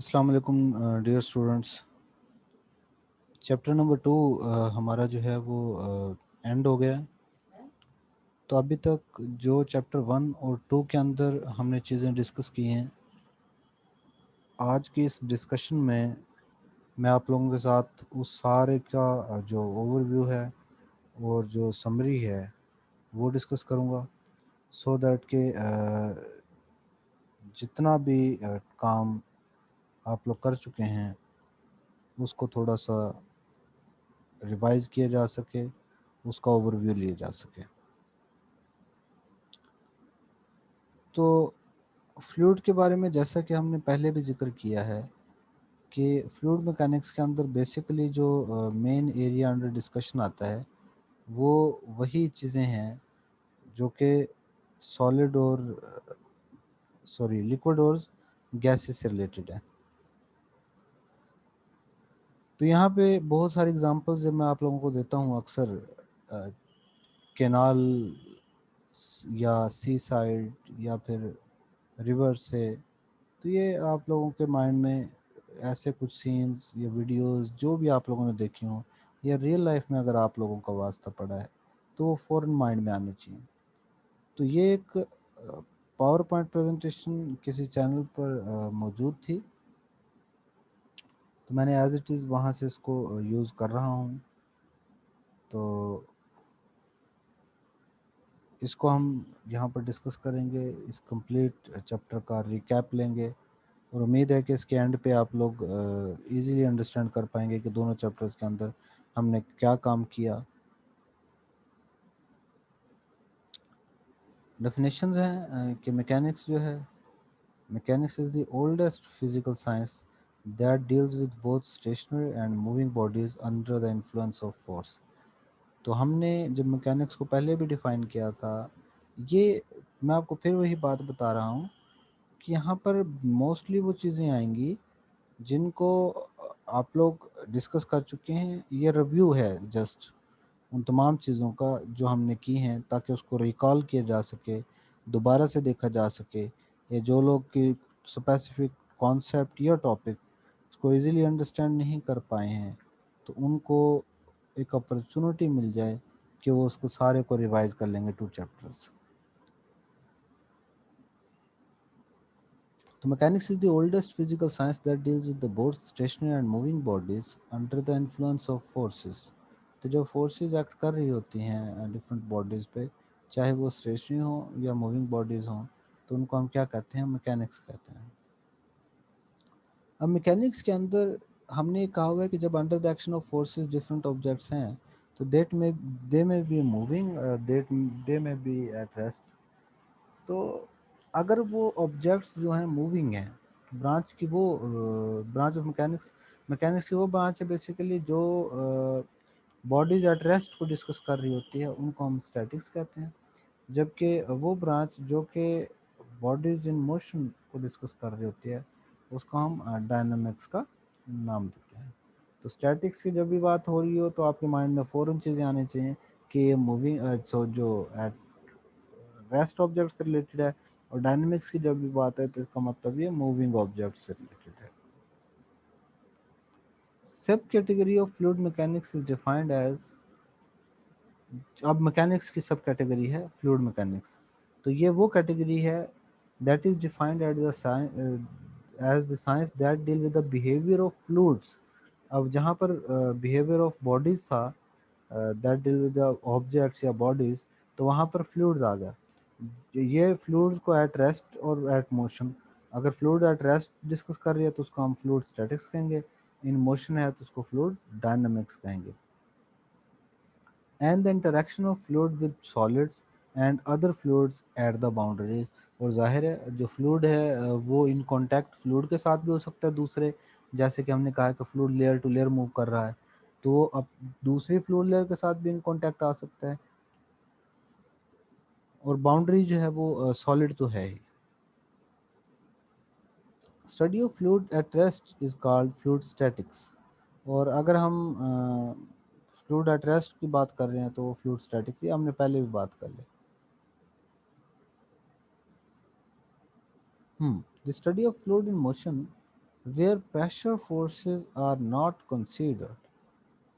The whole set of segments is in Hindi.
अस्सलाम वालेकुम डियर स्टूडेंट्स। चैप्टर नंबर 2 हमारा जो है वो एंड हो गया है। तो अभी तक जो चैप्टर 1 और 2 के अंदर हमने चीज़ें डिस्कस की हैं, आज की इस डिस्कशन में मैं आप लोगों के साथ उस सारे का जो ओवरव्यू है और जो समरी है वो डिस्कस करूँगा, सो दैट के जितना भी काम आप लोग कर चुके हैं उसको थोड़ा सा रिवाइज किया जा सके, उसका ओवरव्यू लिया जा सके। तो फ्लूइड के बारे में जैसा कि हमने पहले भी जिक्र किया है कि फ्लूइड मैकेनिक्स के अंदर बेसिकली जो मेन एरिया अंडर डिस्कशन आता है वो वही चीज़ें हैं जो कि सॉलिड और लिक्विड और गैसेस से रिलेटेड है। तो यहाँ पे बहुत सारे एग्जांपल्स जब मैं आप लोगों को देता हूँ अक्सर कैनाल या सी साइड या फिर रिवर से, तो ये आप लोगों के माइंड में ऐसे कुछ सीन्स या वीडियोस जो भी आप लोगों ने देखी हों या रियल लाइफ में अगर आप लोगों का वास्ता पड़ा है तो वो फ़ौरन माइंड में आनी चाहिए। तो ये एक पावर पॉइंट प्रेजेंटेशन किसी चैनल पर मौजूद थी, तो मैंने एज इट इज़ वहाँ से इसको यूज़ कर रहा हूँ। तो इसको हम यहाँ पर डिस्कस करेंगे, इस कंप्लीट चैप्टर का रिकैप लेंगे और उम्मीद है कि इसके एंड पे आप लोग इजीली अंडरस्टैंड कर पाएंगे कि दोनों चैप्टर्स के अंदर हमने क्या काम किया। डेफिनेशंस हैं कि मैकेनिक्स जो है, mechanics is the oldest physical science that deals with both stationary and moving bodies under the influence of force. तो हमने जब मैकेनिक्स को पहले भी डिफ़ाइन किया था, ये मैं आपको फिर वही बात बता रहा हूँ कि यहाँ पर मोस्टली वो चीज़ें आएंगी जिनको आप लोग डिस्कस कर चुके हैं। ये रिव्यू है जस्ट उन तमाम चीज़ों का जो हमने की हैं, ताकि उसको रिकॉल किया जा सके, दोबारा से देखा जा सके, या जो लोग की स्पेसिफिक कॉन्सेप्ट या टॉपिक उसको इजीली अंडरस्टैंड नहीं कर पाए हैं तो उनको एक अपॉर्चुनिटी मिल जाए कि वो उसको सारे को रिवाइज कर लेंगे 2 चैप्टर्स। तो mechanics is the oldest physical science that deals with the both stationary and moving bodies under the influence of forces. तो जब फोर्सेस एक्ट कर रही होती हैं डिफरेंट बॉडीज़ पे, चाहे वो स्टेशनरी हो या मूविंग बॉडीज़ हों, तो उनको हम क्या कहते हैं? मैकेनिक्स कहते हैं। अब मैकेनिक्स के अंदर हमने कहा हुआ है कि जब under the action of forces different objects हैं तो दे में बी मूविंग, दे में बी एट रेस्ट। तो अगर वो ऑब्जेक्ट्स जो हैं मूविंग हैं, ब्रांच की वो ब्रांच ऑफ मैकेनिक्स, मैकेनिक्स की वो ब्रांच है बेसिकली जो बॉडीज एट रेस्ट को डिस्कस कर रही होती है, उनको हम स्टैटिक्स कहते हैं। जबकि वो ब्रांच जो कि बॉडीज इन मोशन को डिस्कस कर रही होती है उसको हम डायनामिक्स का नाम देते हैं। तो स्टैटिक्स की जब भी बात हो रही हो तो आपके माइंड में फ़ौरन चीज़ें आनी चाहिए कि ये मूविंग जो एट रेस्ट ऑब्जेक्ट से रिलेटेड है, और डायनेमिक्स की जब भी बात है तो इसका मतलब ये मूविंग ऑब्जेक्ट से रिलेटेड है। Sub category of fluid mechanics is defined as, अब मैकेनिक्स की सब कैटेगरी है फ्लूइड मैकेनिक्स। तो ये वो कैटेगरी है that is defined as the science that deal with the behaviour of fluids. अब जहाँ पर बिहेवियर ऑफ बॉडीज था, that deal with the objects या बॉडीज, तो वहाँ पर फ्लूइड्स आ गया। ये फ्लूइड्स को एट रेस्ट और एट मोशन, अगर फ्लूइड एट रेस्ट डिस्कस कर रही है तो उसको हम फ्लूइड स्टैटिक्स कहेंगे, इन मोशन है तो उसको फ्लूइड डायनामिक्स कहेंगे। And the interaction of fluid with solids and other fluids at the boundaries. और जाहिर है जो फ्लूइड है वो इन कांटेक्ट फ्लूइड के साथ भी हो सकता है दूसरे, जैसे कि हमने कहा कि fluid layer to layer move कर रहा है, तो वो अब दूसरी फ्लूइड लेयर के साथ भी इन कांटेक्ट आ सकता है। और बाउंड्री जो है वो सॉलिड तो है ही। Study of fluid at rest is called fluid statics. और अगर हम फ्लूइड एट रेस्ट की बात कर रहे हैं तो वो फ्लूइड स्टैटिक्स, ये हमने पहले भी बात कर ली। The study of fluid in motion where pressure forces are not considered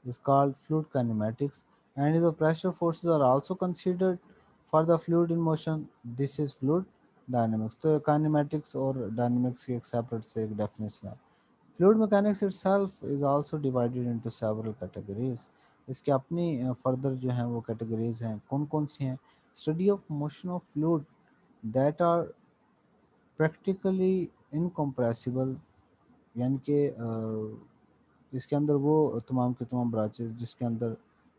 is called fluid kinematics, and if the pressure forces are also considered for the fluid in motion, this is fluid dynamics. तो kinematics और dynamics की एक separate से एक definition है. Fluid mechanics itself is also divided into several categories. इसके अपनी further जो हैं वो categories हैं. कौन कौन सी हैं? Study of motion of fluid that are practically incompressible, यानी कि इसके अंदर वो तमाम के तमाम ब्रांचेस जिसके अंदर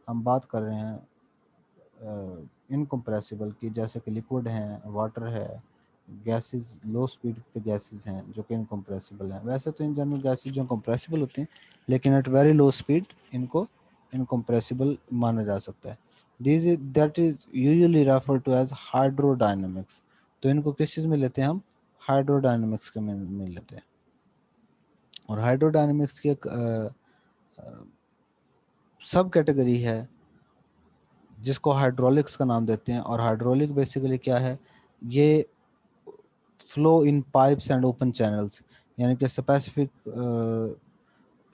हम बात कर रहे हैं इनकम्प्रेसिबल की, जैसे कि लिक्विड हैं, वाटर है, गैसेस लो स्पीड पे गैसेस हैं जो कि इनकम्प्रेसिबल हैं. वैसे तो इन जनरल गैसेस जो कंप्रेसिबल होते हैं, लेकिन एट वेरी लो स्पीड इनको इनकम्प्रेसिबल माना जा सकता है. This is that is usually refer to as hydrodynamics. तो इनको किस चीज़ में लेते हैं हम? हाइड्रोडायनेमिक्स के में लेते हैं. और हाइड्रोडायनेमिक्स की एक सब कैटेगरी है जिसको हाइड्रोलिक्स का नाम देते हैं. और हाइड्रोलिक बेसिकली क्या है? ये flow in pipes and open channels, यानी कि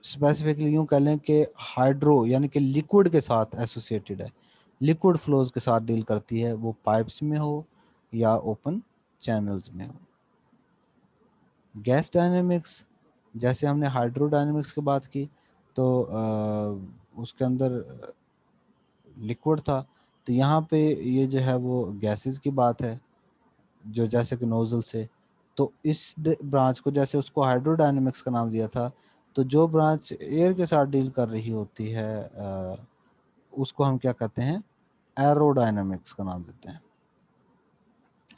स्पेसिफिकली यूं कह लें कि हाइड्रो यानी कि लिक्विड के साथ एसोसिएटेड है, लिक्विड फ्लोज के साथ डील करती है, वो पाइप्स में हो या ओपन चैनल्स में हो. गैस डायनेमिक्स, जैसे हमने हाइड्रोडायनेमिक्स की बात की तो उसके अंदर लिक्विड था, तो यहाँ पे ये जो है वो गैसेस की बात है, जो जैसे कि नोजल से. तो इस ब्रांच को, जैसे उसको हाइड्रोडायनेमिक्स का नाम दिया था, तो जो ब्रांच एयर के साथ डील कर रही होती है उसको हम क्या कहते हैं? एरोडायनेमिक्स का नाम देते हैं.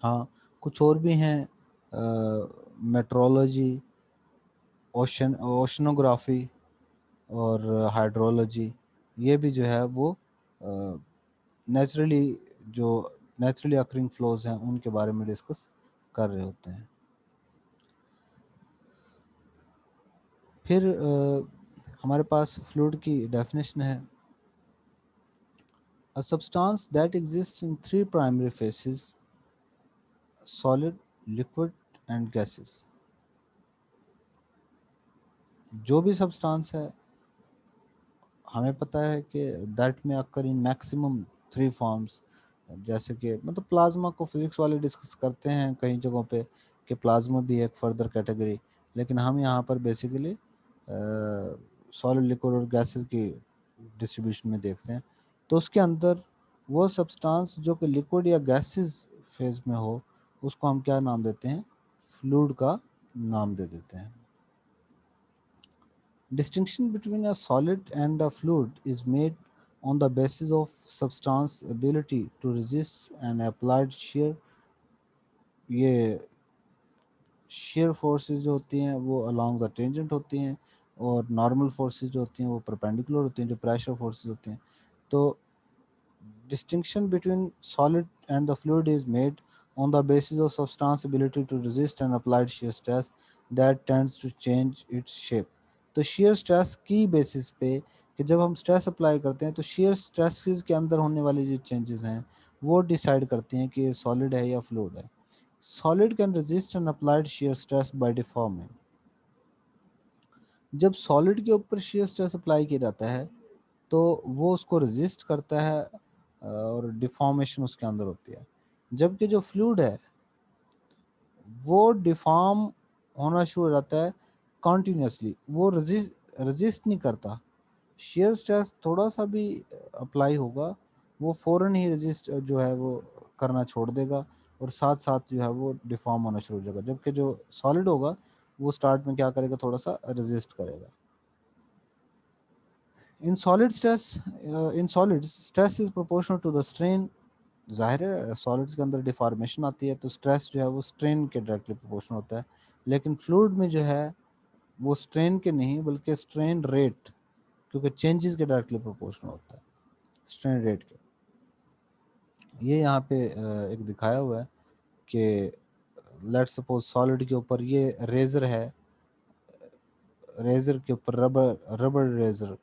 हाँ, कुछ और भी हैं, मेट्रोलॉजी, ओशनोग्राफी और हाइड्रोलॉजी. ये भी जो है वो नेचुरली जो नेचुरली अकरिंग फ्लोज हैं उनके बारे में डिस्कस कर रहे होते हैं. फिर हमारे पास फ्लूइड की डेफिनेशन है. A substance that exist in three primary faces: solid, liquid and gases. जो भी सब्सटेंस है हमें पता है कि दैट में अकर इन मैक्सिमम थ्री फॉर्म्स. जैसे कि मतलब प्लाज्मा को फिजिक्स वाले डिस्कस करते हैं कई जगहों पे कि प्लाज्मा भी एक फर्दर कैटेगरी, लेकिन हम यहाँ पर बेसिकली सॉलिड, लिक्विड और गैसेस की डिस्ट्रीब्यूशन में देखते हैं. तो उसके अंदर वो सब्सटेंस जो कि लिक्विड या गैसेस फेज में हो उसको हम क्या नाम देते हैं? फ्लूइड का नाम दे देते हैं. Distinction between a solid and a fluid is made on the basis of substance ability to resist an applied shear. ये shear forces जो होती हैं वो along the tangent होती हैं, और normal forces जो होती हैं वो perpendicular होती हैं, जो pressure forces होती हैं. तो distinction between solid and the fluid is made on the basis of substance ability to resist an applied shear stress that tends to change its shape. तो shear stress की basis पे कि जब हम stress अप्लाई करते हैं तो shear stresses के अंदर होने वाली जो changes हैं वो डिसाइड करती हैं कि ये solid है या fluid है. Solid can resist an applied shear stress by deforming. जब सॉलिड के ऊपर shear stress अप्लाई किया जाता है तो वो उसको रेजिस्ट करता है और डिफॉर्मेशन उसके अंदर होती है. जबकि जो फ्लूइड है वो डिफॉर्म होना शुरू हो जाता है कॉन्टिन्यूसली, वो रेजिस्ट नहीं करता. शेयर स्ट्रेस थोड़ा सा भी अप्लाई होगा वो फ़ौरन ही रेजिस्ट जो है वो करना छोड़ देगा, और साथ साथ जो है वो डिफॉर्म होना शुरू हो जाएगा. जबकि जो सॉलिड होगा वो स्टार्ट में क्या करेगा? थोड़ा सा रेजिस्ट करेगा. In solid stress in solids stress is proportional to the strain. ज़ाहिर है सॉलिड्स के अंदर डिफॉर्मेशन आती है तो स्ट्रेस जो है वो स्ट्रेन के डायरेक्टली प्रोपोर्शनल होता है. लेकिन फ्लूइड में जो है वो स्ट्रेन के नहीं बल्कि स्ट्रेन रेट, क्योंकि चेंजेस के डायरेक्टली प्रोपोर्शनल होता है स्ट्रेन रेट के. ये यहाँ पे एक दिखाया हुआ है कि लेट्स सपोज सॉलिड के ऊपर ये रेजर है, रेजर के ऊपर रबर रबर रेजर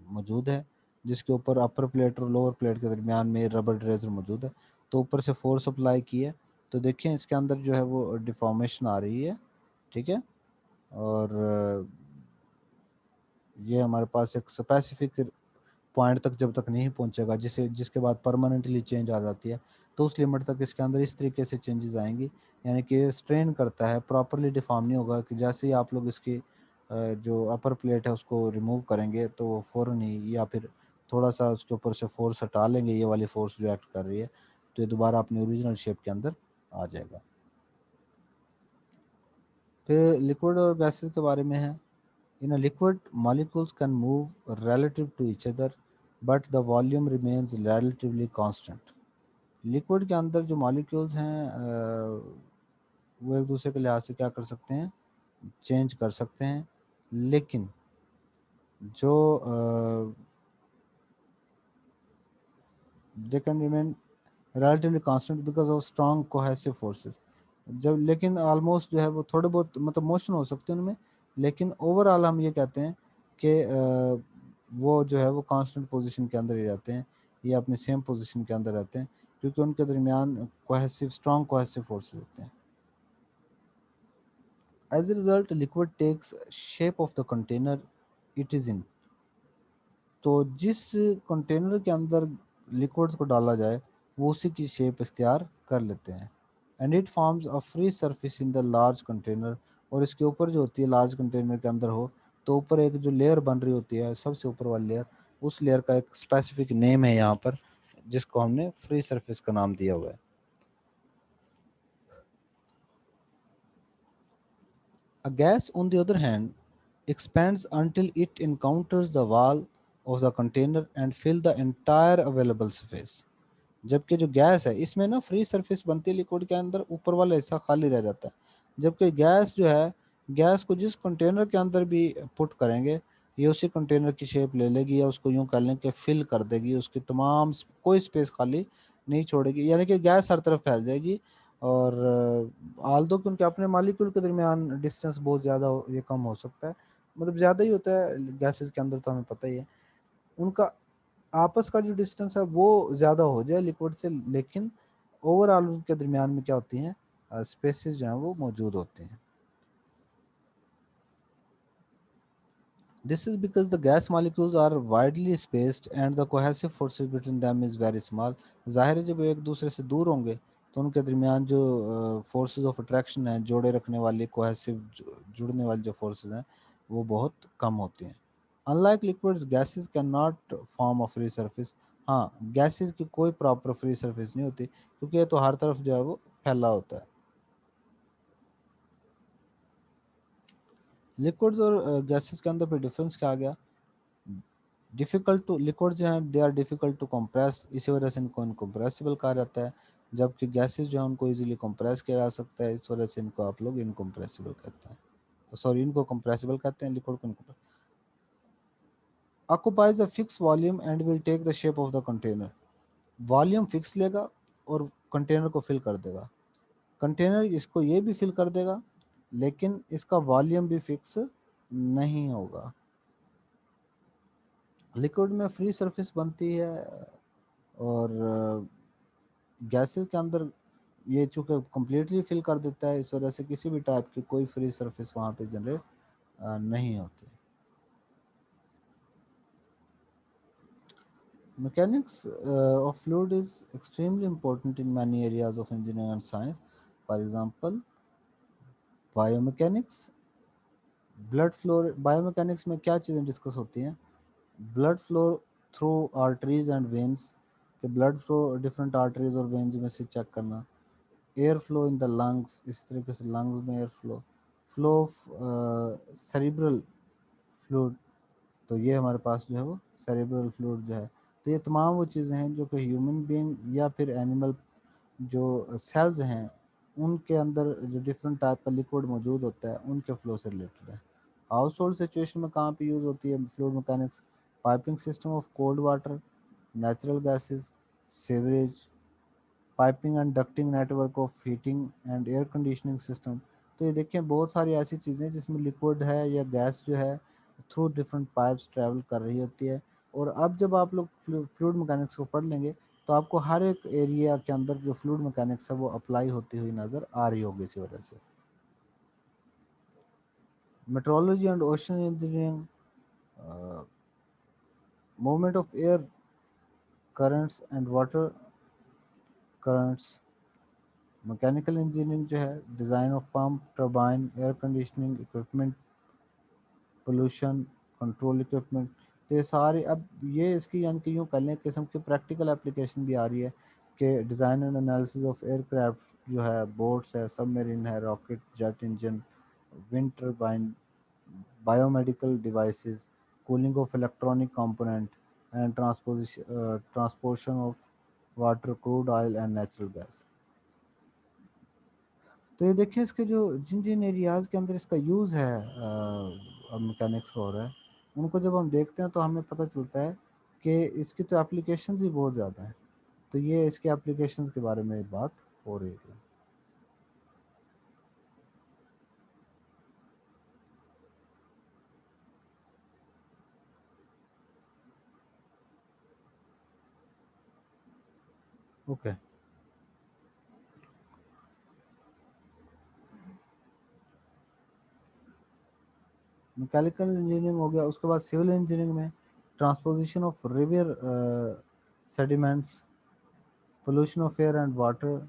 मौजूद है जिसके ऊपर अपर प्लेट और लोअर प्लेट के दरमियान में रबर रेजर मौजूद है. तो ऊपर से फोर्स अप्लाई की है तो देखिए इसके अंदर जो है वो डिफॉर्मेशन आ रही है. ठीक है, और ये हमारे पास एक स्पेसिफिक पॉइंट तक जब तक नहीं पहुंचेगा, जिसे जिसके बाद परमानेंटली चेंज आ जाती है, तो उस लिमिट तक इसके अंदर इस तरीके से चेंजेस आएंगी। यानी कि स्ट्रेन करता है, प्रॉपरली डिफॉर्म नहीं होगा कि जैसे ही आप लोग इसकी जो अपर प्लेट है उसको रिमूव करेंगे तो वो फ़ौरन ही, या फिर थोड़ा सा उसके ऊपर से फोर्स हटा लेंगे, ये वाली फोर्स जो एक्ट कर रही है, तो ये दोबारा अपनी ओरिजिनल शेप के अंदर आ जाएगा। फिर लिक्विड और गैसेस के बारे में है। In a liquid, molecules can move relative to each other, but the volume remains relatively constant. Liquid के अंदर जो मॉलिक्यूल्स हैं वो एक दूसरे के लिहाज से क्या कर सकते हैं, चेंज कर सकते हैं, लेकिन जो they can remain relatively constant because of strong cohesive forces। जब लेकिन ऑलमोस्ट जो है वो थोड़े बहुत मतलब मोशन हो सकते हैं उनमें, लेकिन ओवरऑल हम ये कहते हैं कि वो जो है वो कांस्टेंट पोजीशन के अंदर ही रहते हैं, या अपने सेम पोजीशन के अंदर रहते हैं, क्योंकि उनके दरमियान कोहेसिव स्ट्रॉन्ग कोहेसिव फोर्सेस होते हैं। As a result liquid takes shape of the container it is in. तो जिस कंटेनर के अंदर लिक्विड्स को डाला जाए वो उसी की शेप इख्तियार कर लेते हैं। And it forms a free surface in the large container. और इसके ऊपर जो होती है लार्ज कंटेनर के अंदर हो, तो ऊपर एक जो लेयर बन रही होती है, सबसे ऊपर वाली लेयर, उस लेयर का एक स्पेसिफिक नेम है यहाँ पर, जिसको हमने फ्री सरफेस का नाम दिया हुआ है। A gas, on the other hand, expands until it encounters the wall of the container and fill the entire available space। जबकि जो गैस है इसमें ना फ्री सरफेस बनती है लिक्विड के अंदर, ऊपर वाला हिस्सा खाली रह जाता है। जबकि गैस जो है, गैस को जिस कंटेनर के अंदर भी पुट करेंगे, ये उसी कंटेनर की शेप ले लेगी, या उसको यूं कर लें कि फिल कर देगी, उसकी तमाम कोई स्पेस खाली नहीं छोड़ेगी, यानी कि गैस हर तरफ फैल जाएगी। और आल दो कि उनके अपने मालिक्यूल के दरमियान डिस्टेंस बहुत ज़्यादा ये कम हो सकता है, मतलब ज़्यादा ही होता है गैसेस के अंदर, तो हमें पता ही है। उनका आपस का जो डिस्टेंस है वो ज़्यादा हो जाए लिक्विड से, लेकिन ओवरऑल उनके दरमियान में क्या होती हैं, स्पेसेस जो हैं वो मौजूद होते हैं। This is because the gas molecules are widely spaced and the cohesive forces between them is very small। ज़ाहिर है जब एक दूसरे से दूर होंगे तो उनके दरमियान जो फोर्सेस ऑफ अट्रैक्शन है, जोड़े रखने वाली कोहेसिव जुड़ने वाली जो फोर्सेस हैं वो बहुत कम होती हैं। Unlike liquids gases can not form a free surface. हाँ, गैसेस की कोई प्रॉपर फ्री सरफेस नहीं होती, क्योंकि ये तो हर तरफ जो है वो फैला होता है। लिक्विड्स और गैसेस के अंदर फिर डिफरेंस क्या आ गया, डिफ़िकल्ट टू लिक्विड जो हैं they are difficult to compress, इसी वजह से इनको इनकम्प्रेसिबल कहा जाता है। जबकि गैसेस जो हैं उनको इजीली कंप्रेस किया जा सकता है, इस वजह से इनको आप लोग इनकम्प्रेसिबल कहते हैं, सॉरी इनको कंप्रेसिबल कहते हैं, लिक्विड को इनको। Occupies a fix volume and will take the shape of the container. Volume fix लेगा और कंटेनर को फिल कर देगा। कंटेनर इसको ये भी फिल कर देगा, लेकिन इसका वॉल्यूम भी फिक्स नहीं होगा। लिक्विड में फ्री सरफेस बनती है, और गैसेस के अंदर ये चूँकि कम्प्लीटली फिल कर देता है, इस वजह से किसी भी टाइप की कोई फ्री सरफेस वहाँ पे जनरेट नहीं होती। Mechanics of fluid is extremely important in many areas of engineering and science। For example, biomechanics, blood flow. Biomechanics में क्या चीज़ें डिस्कस होती हैं, blood flow through arteries and veins, कि ब्लड फ्लो डिफरेंट आर्टरीज और वेन्स में से चेक करना। Air flow in the lungs, इस तरीके से लंग्स में air flow, flow of cerebral fluid, तो ये हमारे पास जो है वो सेरिब्रल फ्लूइड जो है। तो ये तमाम वो चीज़ें हैं जो कि ह्यूमन बीइंग या फिर एनिमल जो सेल्स हैं उनके अंदर जो डिफरेंट टाइप का लिक्विड मौजूद होता है उनके फ्लो से रिलेटेड है। हाउस होल्ड सिचुएशन में कहाँ पे यूज़ होती है fluid mechanics, piping system of cold water, natural gases, sewerage, piping and ducting network of heating and air conditioning system. तो ये देखें बहुत सारी ऐसी चीज़ें जिसमें लिक्विड है या गैस जो है थ्रू डिफरेंट पाइप्स ट्रैवल कर रही होती है। और अब जब आप लोग फ्लूइड मैकेनिक्स को पढ़ लेंगे तो आपको हर एक एरिया के अंदर जो फ्लूइड मैकेनिक्स है वो अप्लाई होती हुई नज़र आ रही होगी इसी वजह से। meteorology and ocean engineering, uh, movement of air currents and water currents. Mechanical engineering जो है design of pump turbine air conditioning equipment pollution control equipment. तो ये सारे अब ये इसकी यानी कि यूँ कर लें किस्म की प्रैक्टिकल एप्लीकेशन भी आ रही है कि design and analysis of aircraft जो है बोट्स है सबमरीन है rocket jet engine wind turbine biomedical devices cooling of electronic component and transportation of water crude oil and natural gas. तो ये देखिए इसके जो जिन जिन एरियाज़ के अंदर इसका यूज़ है अब मैकेनिक्स का हो रहा है उनको जब हम देखते हैं तो हमें पता चलता है कि इसकी तो एप्लीकेशंस ही बहुत ज़्यादा हैं। तो ये इसके एप्लीकेशंस के बारे में बात हो रही थी। ओके। मैकेनिकल इंजीनियरिंग हो गया उसके बाद सिविल इंजीनियरिंग में transposition of river sediments pollution of air and water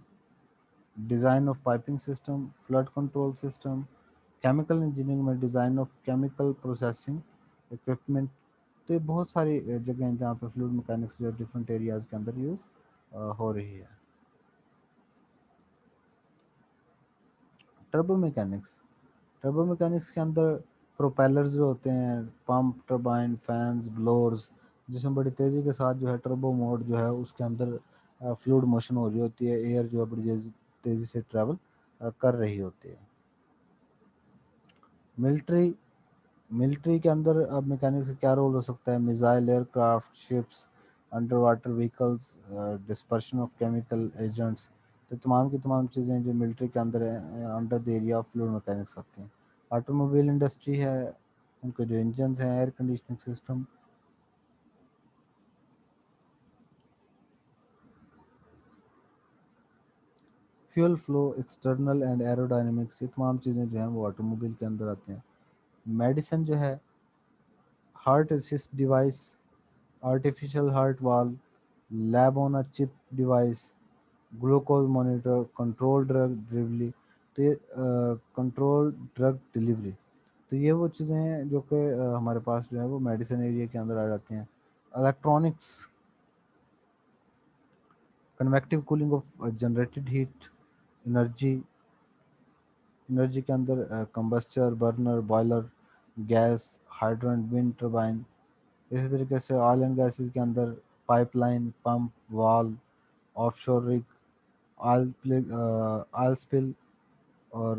design of piping system flood control system chemical engineering में design of chemical processing equipment. तो ये बहुत सारी जगह हैं जहाँ पे फ्लूइड मैकेनिक्स जो डिफरेंट एरियाज़ के अंदर यूज़ हो रही है। टर्बो मैकेनिक्स टर्बो मैकेनिक्स के अंदर प्रोपेलर्स जो होते हैं पंप टरबाइन फैंस ब्लोअर्स जिसमें बड़ी तेज़ी के साथ जो है टर्बो मोड जो है उसके अंदर फ्लूइड मोशन हो रही होती है एयर जो है बड़ी तेज़ी से ट्रैवल कर रही होती है। मिलिट्री मिलिट्री के अंदर अब मैकेनिक्स का क्या रोल हो सकता है missile aircraft ships under water vehicles dispersion of chemical agents. तो तमाम की तमाम चीज़ें जो मिलिट्री के अंदर under the area of fluid mechanics आती हैं। ऑटोमोबाइल इंडस्ट्री है उनके जो इंजन्स हैं air conditioning system fuel flow external and aerodynamics ये तमाम चीज़ें जो हैं वो ऑटोमोबाइल के अंदर आते हैं। मेडिसिन जो है heart assist device artificial heart valve lab on a chip device glucose monitor control drug delivery. तो ये कंट्रोल ड्रग डिलीवरी तो ये वो चीज़ें हैं जो कि हमारे पास जो है वो मेडिसिन एरिया के अंदर आ जाती हैं। Electronics convective cooling of generated heat energy energy के अंदर combustor burner boiler gas hydrogen wind turbine. इसी तरीके से ऑयल एंड गैसेस के अंदर pipeline pump valve offshore rig oil spill और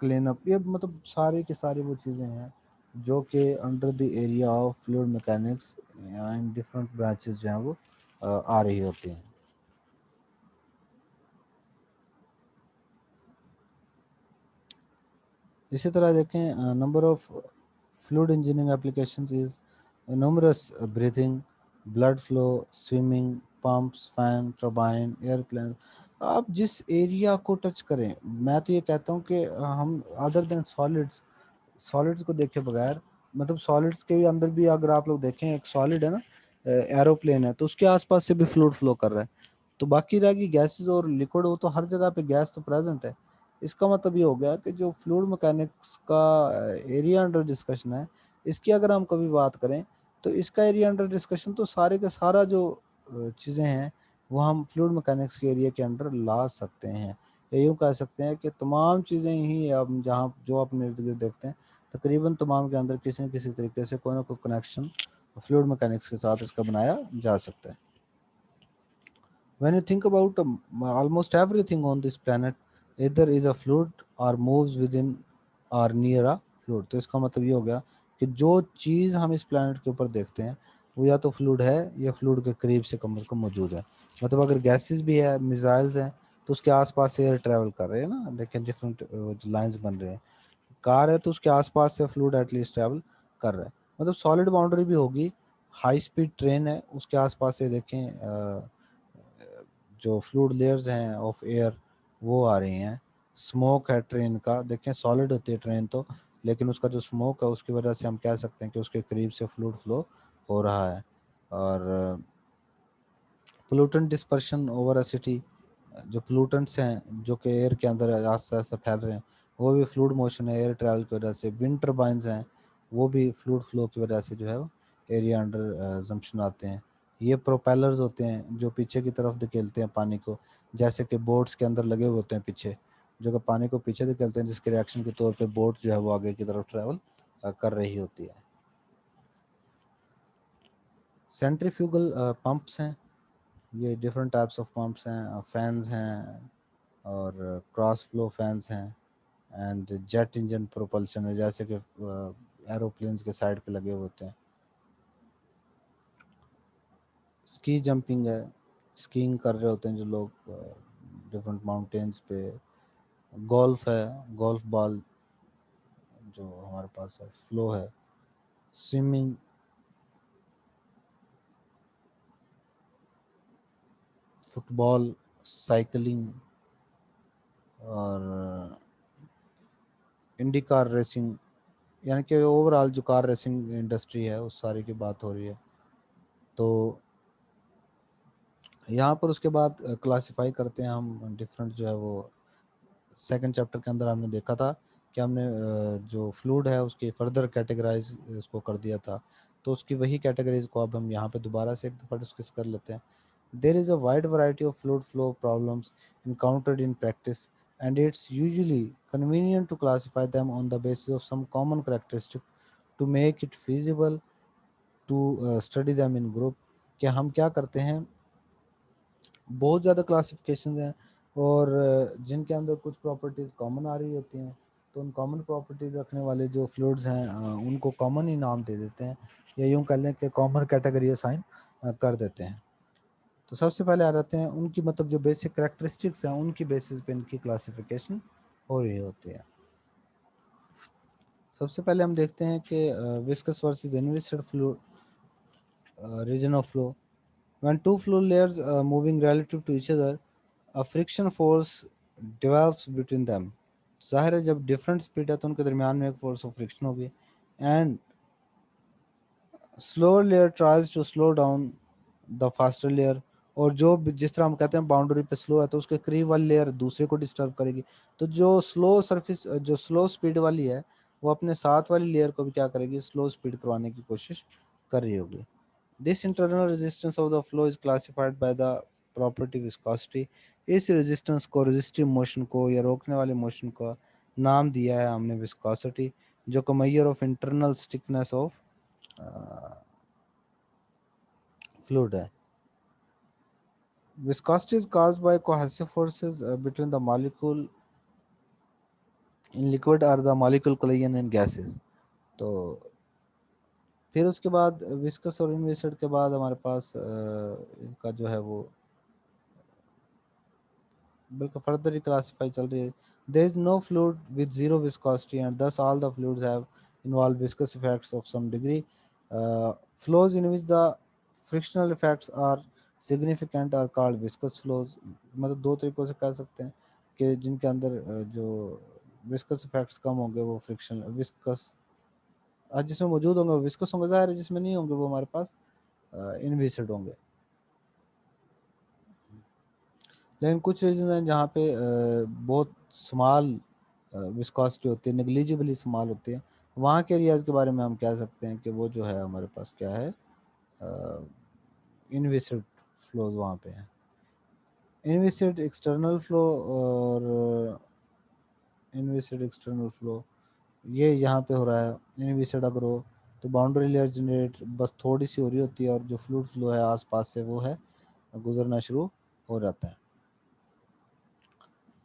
क्लीन अप ये मतलब सारी की सारी वो चीज़ें हैं जो कि under the area of fluid mechanics and different branches जो हैं वो आ रही होती हैं। इसी तरह देखें number of fluid engineering applications is numerous breathing blood flow swimming pumps fan turbine airplane. आप जिस एरिया को टच करें मैं तो ये कहता हूँ कि हम अदर देन सॉलिड्स को देखे बगैर मतलब सॉलिड्स के भी अंदर भी अगर आप लोग देखें एक सॉलिड है ना एरोप्लेन है तो उसके आसपास से भी फ्लूइड फ्लो कर रहा है। तो बाकी रह गई गैसेस और लिक्विड वो तो हर जगह पे गैस तो प्रेजेंट है। इसका मतलब ये हो गया कि जो फ्लूइड मैकेनिक्स का एरिया अंडर डिस्कशन है इसकी अगर हम कभी बात करें तो इसका एरिया अंडर डिस्कशन तो सारे का सारा जो चीज़ें हैं वो हम फ्लूइड मैकेनिक्स के एरिया के अंडर ला सकते हैं। या यूँ कह सकते हैं कि तमाम चीज़ें ही अब जहाँ जो अपने इर्द गिर्द देखते हैं तकरीबन तमाम के अंदर किसी न किसी तरीके से कोई ना कोई कनेक्शन फ्लूइड मैकेनिक्स के साथ इसका बनाया जा सकता है। When you think about almost everything on this planet, either is a fluid or moves within or near a fluid। तो इसका मतलब ये हो गया कि जो चीज़ हम इस planet के ऊपर देखते हैं वो या तो फ्लूइड है या फ्लूइड के करीब से कम से कम मौजूद है। मतलब अगर गैसेस भी है मिसाइल्स हैं तो उसके आसपास से एयर ट्रैवल कर रहे हैं ना देखें डिफरेंट लाइंस बन रहे हैं। कार है तो उसके आसपास से फ्लूइड एटलीस्ट ट्रैवल कर रहा है। मतलब सॉलिड बाउंड्री भी होगी। हाई स्पीड ट्रेन है उसके आसपास से देखें जो फ्लूइड लेयर्स हैं ऑफ एयर वो आ रही हैं। स्मोक है ट्रेन का देखें सॉलिड होती है ट्रेन तो लेकिन उसका जो स्मोक है उसकी वजह से हम कह सकते हैं कि उसके करीब से फ्लूइड फ्लो हो रहा है। और pollutant dispersion over a city, जो पोल्यूटेंट्स हैं जो कि एयर के अंदर आस्ते आस्ते फैल रहे हैं, वो भी फ्लूइड मोशन है एयर ट्रैवल की वजह से। विंड टर्बाइंस हैं, वो भी फ्लूइड फ्लो की वजह से जो है वो एरिया अंडर जम्पशन आते हैं। ये प्रोपेलर्स होते हैं जो पीछे की तरफ धकेलते हैं पानी को, जैसे कि बोट्स के अंदर लगे हुए होते हैं पीछे, जो कि पानी को पीछे धकेलते हैं, जिसके रिएक्शन के तौर पे बोट जो है वो आगे की तरफ ट्रैवल कर रही होती है। सेंट्रीफ्यूगल पंप्स हैं, ये डिफरेंट टाइप्स ऑफ पंप्स हैं, फैंस हैं और क्रॉस फ्लो फैंस हैं, एंड जेट इंजन प्रोपल्शन है, जैसे कि एरोप्लेन्स के साइड पे लगे हुए होते हैं। स्की जंपिंग है, स्कीइंग कर रहे होते हैं जो लोग डिफरेंट माउंटेन्स पे। गोल्फ है, गोल्फ बॉल जो हमारे पास है, फ्लो है। स्विमिंग, फुटबॉल, साइकिलिंग और इंडी कार रेसिंग, यानी कि ओवरऑल जो कार रेसिंग इंडस्ट्री है उस सारी की बात हो रही है। तो यहाँ पर उसके बाद क्लासिफाई करते हैं हम डिफरेंट जो है वो, सेकंड चैप्टर के अंदर हमने देखा था कि हमने जो फ्लूइड है उसकी फर्दर कैटेगराइज उसको कर दिया था, तो उसकी वही कैटेगरीज को अब हम यहाँ पे दोबारा से एक दफ़ा डिस्कस कर लेते हैं। There is a wide variety of fluid flow problems encountered in practice, and it's usually convenient to classify them on the basis of some common characteristic to make it feasible to study them in group। कि हम क्या करते हैं, बहुत ज़्यादा क्लासिफिकेशन हैं और जिनके अंदर कुछ प्रॉपर्टीज़ कॉमन आ रही होती हैं, तो उन कॉमन प्रॉपर्टीज़ रखने वाले जो फ्लूइड्स हैं उनको कॉमन ही नाम दे देते हैं, या यूँ कर लें कि कॉमन कैटेगरी असाइन कर देते हैं। तो सबसे पहले आ जाते हैं उनकी, मतलब जो बेसिक करेक्टरिस्टिक्स हैं उनकी बेसिस पे इनकी क्लासिफिकेशन हो रही होती है। सबसे पहले हम देखते हैं कि viscous versus inviscous flow, region of flow. When two fluid layers are moving relative to each other, a friction force develops between them। जाहिर है जब डिफरेंट स्पीड है तो उनके दरमियान में एक फोर्स ऑफ फ्रिक्शन होगी। And slower layer tries to slow down the faster layer, और जो जिस तरह हम कहते हैं बाउंड्री पे स्लो है तो उसके करीब वाली लेयर दूसरे को डिस्टर्ब करेगी। तो जो स्लो सरफेस, जो स्लो स्पीड वाली है, वो अपने साथ वाली लेयर को भी क्या करेगी, स्लो स्पीड करवाने की कोशिश कर रही होगी। This internal resistance of the flow is classified by the property viscosity। इस रेजिस्टेंस को, रेजिस्टिव मोशन को या रोकने वाले मोशन का नाम दिया है हमने विस्कोसिटी, जो कि measure of internal stickiness of fluid है। Viscosity is caused by cohesive forces between the molecule in liquid or the molecule collision in gases। तो फिर उसके बाद विस्कस और इनविस्कस के बाद हमारे पास इनका जो है वो बिल्कुल फर्दर क्लासिफाई चल रही है। There is no fluid with zero viscosity and thus all the fluids have involved viscous effects of some degree। flows in which the frictional effects are significant are called viscous flows। मतलब दो तरीकों से कह सकते हैं कि जिनके अंदर जो विस्कस इफेक्ट्स कम होंगे वो फ्रिक्शन विस्कस, जिसमें मौजूद होंगे वो विस्कस होंगे, ज़ाहिर है जिसमें नहीं होंगे वो हमारे पास इनविसिड होंगे। लेकिन कुछ रीजन हैं जहाँ पे बहुत स्मॉल विस्कोसिटी होती है, नेग्लिजिबली स्मॉल होती है, वहाँ के एरियाज के बारे में हम कह सकते हैं कि वो जो है हमारे पास क्या है, इनविसिड फ्लोज वहाँ पे हैं। इनविसिड एक्सटर्नल फ्लो और इनविसिड एक्सटर्नल फ्लो, ये यहाँ पे हो रहा है। इनविसिड अगर हो तो बाउंड्री लेयर जनरेट बस थोड़ी सी हो रही होती है और जो फ्लूइड फ्लो है आसपास से वो है गुजरना शुरू हो जाता है।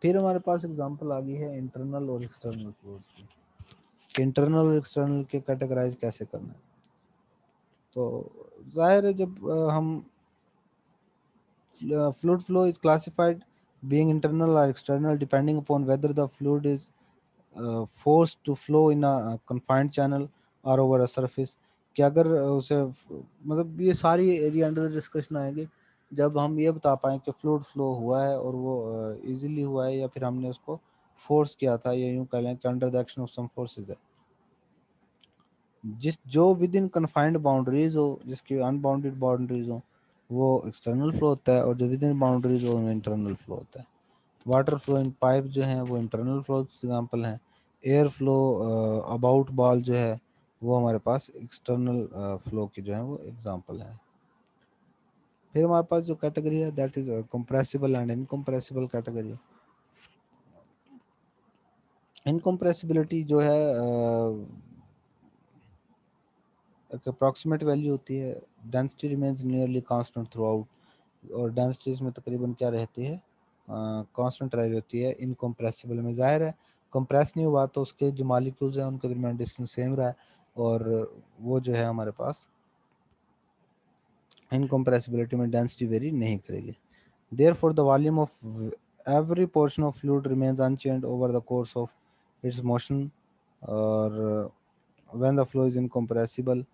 फिर हमारे पास एग्जांपल आ गई है इंटरनल और एक्सटर्नल फ्लोज की। इंटरनल और एक्सटर्नल के कैटेगराइज कैसे करना है, तो जाहिर है जब हम fluid flow is classified being internal or external depending upon whether the fluid is forced to flow in a confined channel or over a surface। कि अगर उसे मतलब ये सारी एरिया अंडर डिस्कशन आएंगे जब हम ये बता पाएँ कि फ्लूइड फ्लो हुआ है और वो इजीली हुआ है या फिर हमने उसको फोर्स किया था, या यूं कह लें कि under the action of some forces है। जिस जो विद इन कन्फाइंड बाउंड्रीज हो, जिसकी अनबाउंडेड बाउंड्रीज हो, वो एक्सटर्नल फ्लो होता है, और जो विद इन बाउंड्रीज हो उनमें इंटरनल फ्लो होता है। वाटर फ्लो इन पाइप जो है वो इंटरनल फ्लो की एग्जांपल है। एयर फ्लो अबाउट बॉल जो है वो हमारे पास एक्सटर्नल फ्लो की जो है वो एग्जांपल है। फिर हमारे पास जो कैटेगरी है that is compressible and incompressible category. Incompressibility जो है एक अप्रॉक्सीमेट वैल्यू होती है, density remains nearly constant throughout, और डेंसिटीज में तकरीबन क्या रहती है, कांस्टेंट रह होती है। इनकम्प्रेसिबल में जाहिर है कंप्रेस नहीं हुआ तो उसके जो मालिक्यूल्स हैं उनके दरमियान डिस्टेंस सेम रहा है, और वो जो है हमारे पास इनकम्प्रेसिबिलिटी में डेंसिटी वेरी नहीं करेगी। Therefore, the volume of every portion of fluid remains unchanged over the course of its motion, और when the flow is incompressible,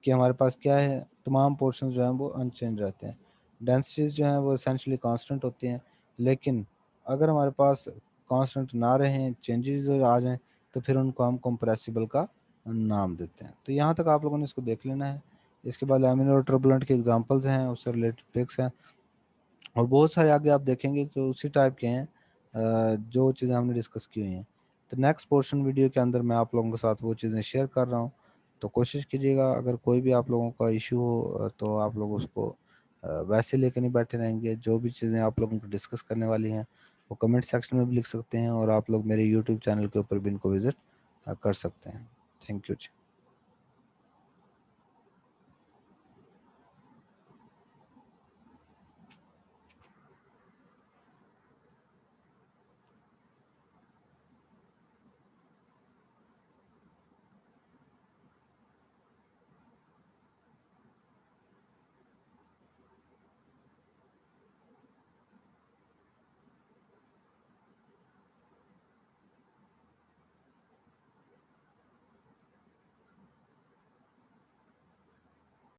कि हमारे पास क्या है, तमाम पोर्शन जो हैं वो अनचेंज रहते हैं। डेंसिटीज जो हैं वो एसेंशली कांस्टेंट होती हैं, लेकिन अगर हमारे पास कांस्टेंट ना रहें, चेंजेस आ जाएं, तो फिर उनको हम कंप्रेसिबल का नाम देते हैं। तो यहाँ तक आप लोगों ने इसको देख लेना है। इसके बाद लैमिनर और टर्बुलेंट के एग्जांपल्स हैं, उससे रिलेटेड पिक्स हैं, और बहुत सारे आगे आप देखेंगे कि उसी टाइप के हैं जो चीज़ें हमने डिस्कस की हुई हैं। तो नेक्स्ट पोर्शन वीडियो के अंदर मैं आप लोगों के साथ वो चीज़ें शेयर कर रहा हूँ। तो कोशिश कीजिएगा, अगर कोई भी आप लोगों का इशू हो तो आप लोग उसको वैसे लेकर नहीं बैठे रहेंगे। जो भी चीज़ें आप लोगों को डिस्कस करने वाली हैं वो कमेंट सेक्शन में भी लिख सकते हैं, और आप लोग मेरे यूट्यूब चैनल के ऊपर भी इनको विज़िट कर सकते हैं। Thank you ji.